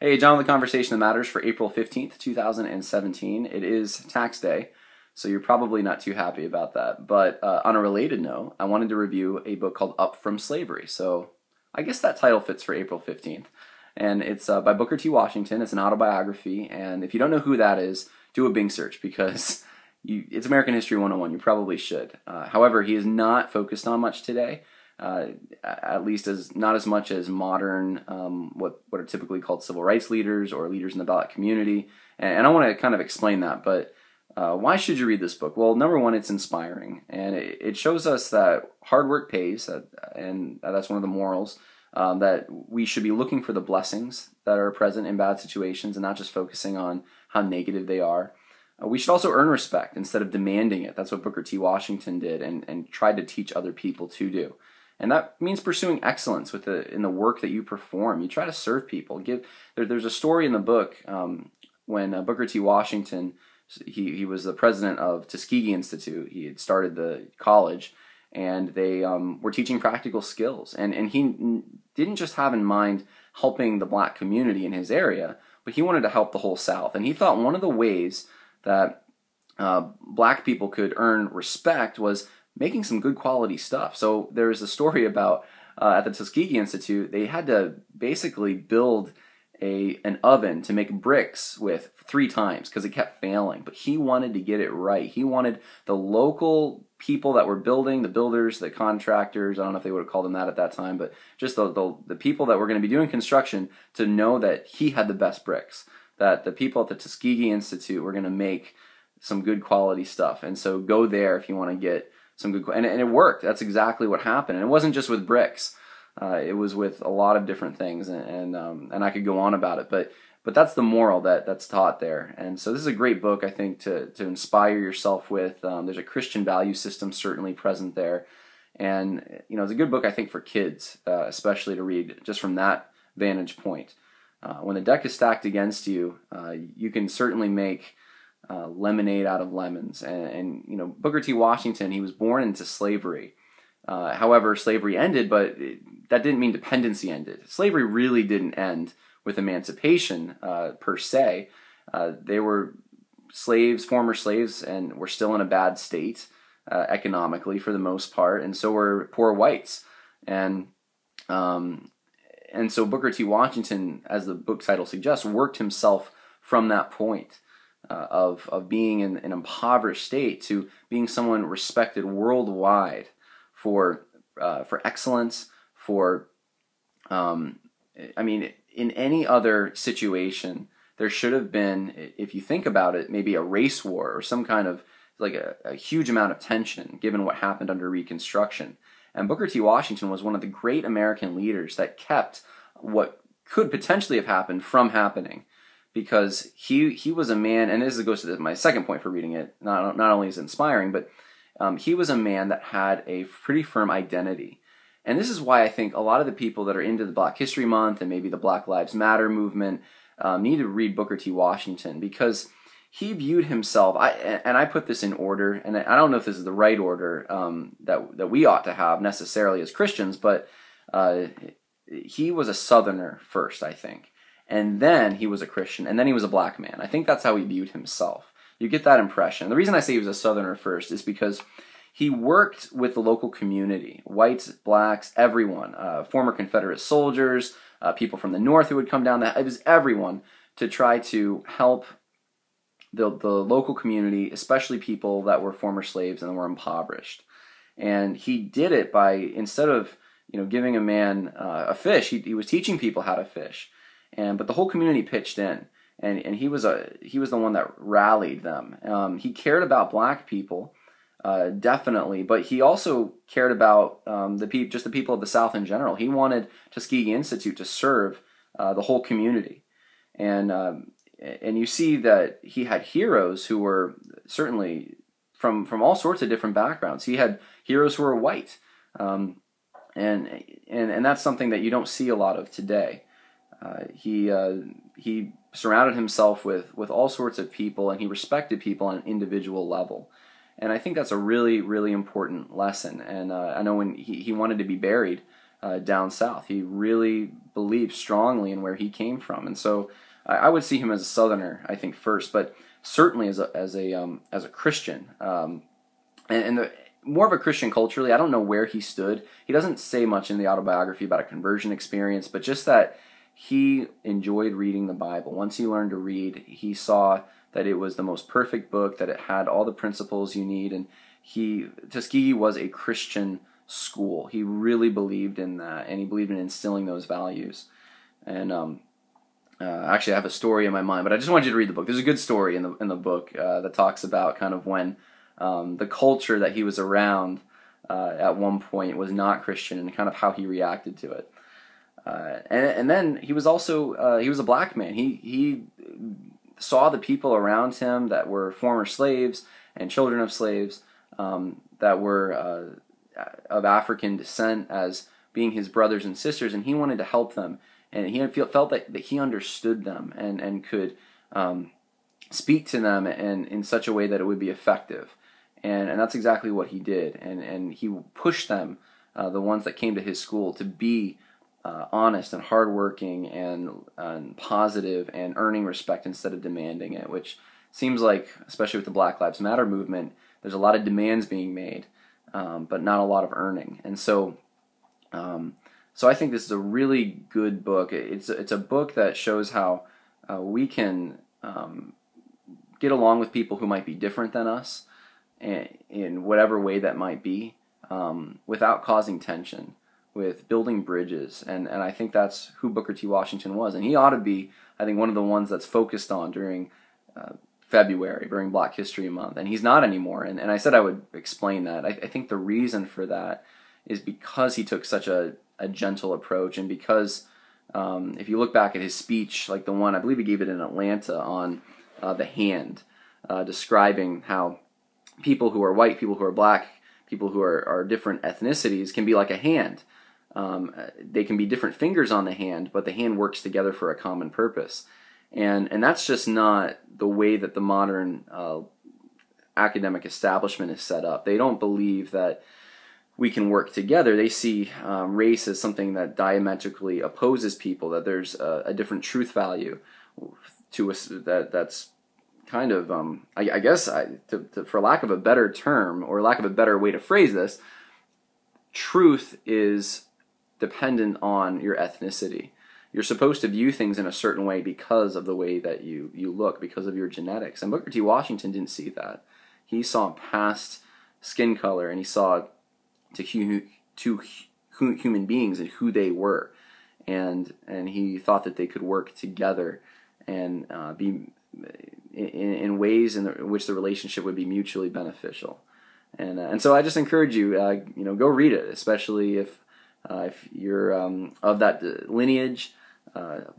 Hey, John, the conversation that matters for April 15th, 2017. It is tax day, so you're probably not too happy about that. But on a related note, I wanted to review a book called Up From Slavery. So I guess that title fits for April 15th. And it's by Booker T. Washington. It's an autobiography. And if you don't know who that is, do a Bing search because it's American History 101. You probably should. However, he is not focused on much today. At least not as much as modern, what are typically called civil rights leaders or leaders in the Black community. And I want to kind of explain that, but why should you read this book? Well, number one, it's inspiring, and it shows us that hard work pays, and that's one of the morals, that we should be looking for the blessings that are present in bad situations and not just focusing on how negative they are. We should also earn respect instead of demanding it. That's what Booker T. Washington did and tried to teach other people to do. And that means pursuing excellence in the work that you perform. You try to serve people. There's a story in the book when Booker T. Washington, he was the president of Tuskegee Institute. He had started the college, and they were teaching practical skills. And he didn't just have in mind helping the Black community in his area, but he wanted to help the whole South. And he thought one of the ways that Black people could earn respect was making some good quality stuff. So there's a story about at the Tuskegee Institute, they had to basically build an oven to make bricks with 3 times because it kept failing. But he wanted to get it right. He wanted the local people that were building, the builders, the contractors, I don't know if they would have called them that at that time, but just the people that were going to be doing construction to know that he had the best bricks, that the people at the Tuskegee Institute were going to make some good quality stuff. And so go there if you want to get some good, and it worked. That's exactly what happened. And it wasn't just with bricks. It was with a lot of different things, and I could go on about it. But that's the moral that's taught there. And so this is a great book, I think, to inspire yourself with. There's a Christian value system certainly present there, and it's a good book, I think, for kids, especially to read just from that vantage point. When the deck is stacked against you, you can certainly make lemonade out of lemons. And Booker T. Washington, he was born into slavery. However, slavery ended, but that didn't mean dependency ended. Slavery really didn't end with emancipation per se. They were slaves, former slaves, and were still in a bad state economically for the most part, and so were poor whites. And so Booker T. Washington, as the book title suggests, worked himself from that point. Of being in an impoverished state to being someone respected worldwide for excellence, in any other situation, there should have been, if you think about it, maybe a race war or some kind of like a huge amount of tension given what happened under Reconstruction. And Booker T. Washington was one of the great American leaders that kept what could potentially have happened from happening. Because he was a man, and this goes to my second point for reading it, not only is it inspiring, but he was a man that had a pretty firm identity. And this is why I think a lot of the people that are into the Black History Month and maybe the Black Lives Matter movement need to read Booker T. Washington, because he viewed himself, and I put this in order, and I don't know if this is the right order that we ought to have necessarily as Christians, but he was a Southerner first, I think. And then he was a Christian, and then he was a Black man. I think that's how he viewed himself. You get that impression. The reason I say he was a Southerner first is because he worked with the local community, whites, Blacks, everyone, former Confederate soldiers, people from the North who would come down. It was everyone to try to help the local community, especially people that were former slaves and were impoverished. And he did it by, instead of giving a man a fish, he was teaching people how to fish. But the whole community pitched in, and he was the one that rallied them. He cared about Black people, definitely, but he also cared about just the people of the South in general. He wanted Tuskegee Institute to serve the whole community, and you see that he had heroes who were certainly from all sorts of different backgrounds. He had heroes who were white, and that's something that you don't see a lot of today. He surrounded himself with all sorts of people, and he respected people on an individual level. And I think that's a really, really important lesson. And I know when he wanted to be buried down south. He really believed strongly in where he came from, and so I would see him as a Southerner, I think, first, but certainly as a Christian, and more of a Christian culturally. I don't know where he stood. He doesn't say much in the autobiography about a conversion experience, but just that he enjoyed reading the Bible. Once he learned to read, he saw that it was the most perfect book, that it had all the principles you need, and Tuskegee was a Christian school. He really believed in that, and he believed in instilling those values. And actually, I have a story in my mind, but I just wanted you to read the book. There's a good story in the book that talks about kind of when the culture that he was around at one point was not Christian, and kind of how he reacted to it. And then he was also he was a black man. He saw the people around him that were former slaves and children of slaves that were of African descent as being his brothers and sisters, and he wanted to help them. And he felt that he understood them and could speak to them in such a way that it would be effective. And that's exactly what he did. And he pushed them, the ones that came to his school, to be honest and hardworking and positive and earning respect instead of demanding it, which seems like, especially with the Black Lives Matter movement, there's a lot of demands being made, but not a lot of earning. And so I think this is a really good book. It's a book that shows how we can get along with people who might be different than us, in whatever way that might be, without causing tension, with building bridges. And I think that's who Booker T. Washington was. And he ought to be, I think, one of the ones that's focused on during February, during Black History Month. And he's not anymore. And I said I would explain that. I think the reason for that is because he took such a gentle approach, and because if you look back at his speech, like the one, I believe he gave it in Atlanta on the hand, describing how people who are white, people who are black, people who are different ethnicities can be like a hand. They can be different fingers on the hand, but the hand works together for a common purpose. And that's just not the way that the modern academic establishment is set up. They don't believe that we can work together. They see race as something that diametrically opposes people, that there's a different truth value to us that's kind of, I guess, for lack of a better term, or lack of a better way to phrase this, truth is dependent on your ethnicity. You're supposed to view things in a certain way because of the way that you look, because of your genetics. And Booker T. Washington didn't see that. He saw past skin color, and he saw to human beings and who they were. And he thought that they could work together and be in ways in which the relationship would be mutually beneficial. And so I just encourage you, go read it, especially if you're of that lineage,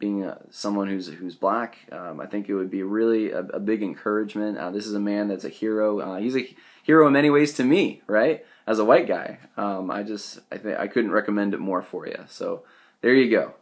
being someone who's black. I think it would be really a big encouragement. This is a man that's a hero. He's a hero in many ways to me, right? As a white guy, I couldn't recommend it more for you. So there you go.